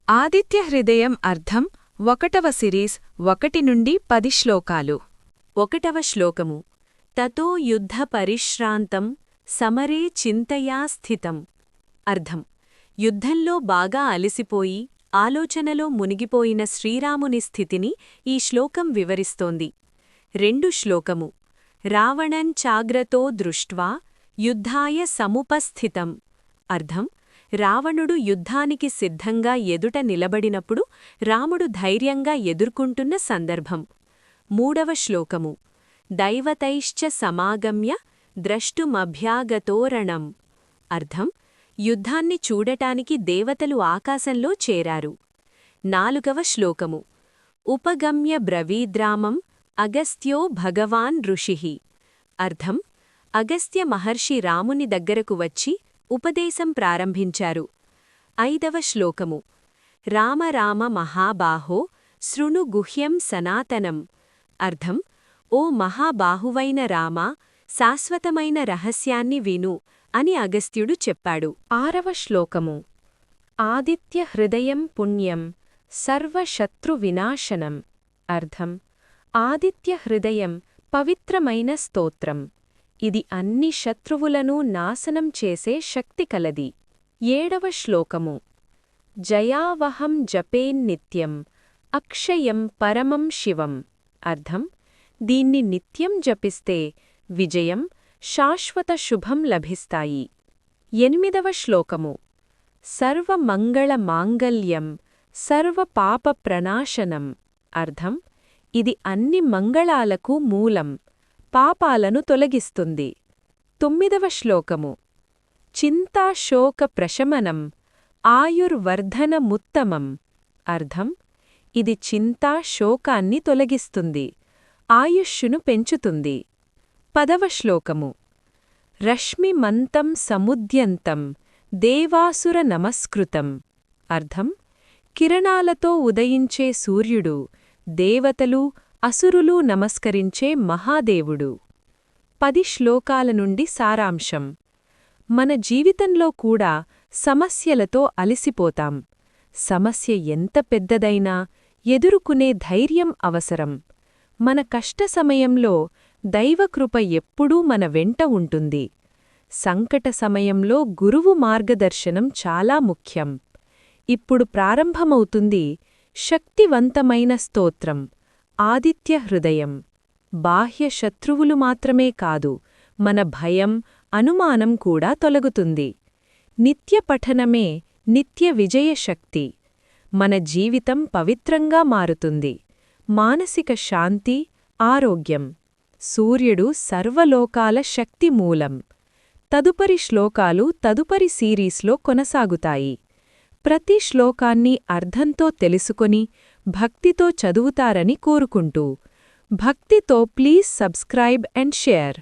ఆదిత్య హృదయం అర్థం 1వ సిరీస్ 1 నుండి 10 శ్లోకాలు. 1వ శ్లోకము తతో యుద్ధ పరిశ్రాంతం సమరే చింతయా స్థితం. అర్థం యుద్ధంలో బాగా అలసిపోయి ఆలోచనలో మునిగిపోయిన శ్రీరాముని స్థితిని ఈ శ్లోకం వివరిస్తోంది. 2 శ్లోకము రావణం చాగ్రతో దృష్ట్వా యుద్ధాయ సముపస్థితం. అర్థం రావణుడు యుద్ధానికి సిద్ధంగా ఎదుట నిలబడినప్పుడు రాముడు ధైర్యంగా ఎదుర్కొంటున్న సందర్భం. 3వ శ్లోకము దైవతైశ్చ సమాగమ్య ద్రష్టుమభ్యాగతోరణం. అర్థం యుద్ధాన్ని చూడటానికి దేవతలు ఆకాశంలో చేరారు. 4వ శ్లోకము ఉపగమ్య బ్రవీద్రామం అగస్త్యో భగవాన్ ఋషిః. అర్థం అగస్త్య మహర్షి రాముని దగ్గరకు వచ్చి ఉపదేశం ప్రారంభించారు. 5వ శ్లోకము రామ రామ మహాబాహో శృణు గుహ్యం సనాతనం. అర్థం ఓ మహాబాహువైన రామా, శాశ్వతమైన రహస్యాన్ని విను అని అగస్త్యుడు చెప్పాడు. 6వ శ్లోకము ఆదిత్య హృదయం పుణ్యం సర్వశత్రువినాశనం. అర్థం ఆదిత్య హృదయం పవిత్రమైన స్తోత్రం. ఇది అన్ని శత్రువులను నాశనం చేసే శక్తి కలది. 7వ శ్లోకము జయావహం జపేన్నిత్యం అక్షయం పరమం శివం. అర్థం దీన్ని నిత్యం జపిస్తే విజయం, శాశ్వత శుభం లభిస్తాయి. 8వ శ్లోకము సర్వమంగళ మాంగళ్యం సర్వపాప ప్రణాశనం. అర్థం ఇది అన్ని మంగళాలకు మూలం, పాపాలను తొలగిస్తుంది. 9వ శ్లోకము చింతాశోక ప్రశమనం ఆయుర్వర్ధనముత్తమం. అర్థం ఇది చింతా శోకాన్ని తొలగిస్తుంది, ఆయుష్షును పెంచుతుంది. 10వ శ్లోకము రశ్మిమంతం సముద్యంతం దేవాసుర నమస్కృతం. అర్థం కిరణాలతో ఉదయించే సూర్యుడు, దేవతలు అసురులు నమస్కరించే మహాదేవుడు. 10 శ్లోకాల నుండి సారాంశం. మన జీవితంలో కూడా సమస్యలతో అలసిపోతాం. సమస్య ఎంత పెద్దదైనా ఎదుర్కొనే ధైర్యం అవసరం. మన కష్ట సమయంలో దైవకృప ఎప్పుడూ మన వెంట ఉంటుంది. సంకట సమయంలో గురువు మార్గదర్శనం చాలా ముఖ్యం. ఇప్పుడు ప్రారంభమవుతుంది శక్తివంతమైన స్తోత్రం ఆదిత్య హృదయం. బాహ్య శత్రువులు మాత్రమే కాదు, మన భయం, అనుమానం కూడా తొలగుతుంది. నిత్య పఠనమే నిత్య విజయశక్తి. మన జీవితం పవిత్రంగా మారుతుంది. మానసిక శాంతి, ఆరోగ్యం. సూర్యుడు సర్వలోకాల శక్తి మూలం. తదుపరి శ్లోకాలు తదుపరి సిరీస్లో కొనసాగుతాయి. ప్రతి శ్లోకాన్ని అర్థంతో తెలుసుకొని భక్తితో చదువుతారని కోరుకుంటూ, భక్తితో ప్లీజ్ సబ్స్క్రైబ్ అండ్ షేర్.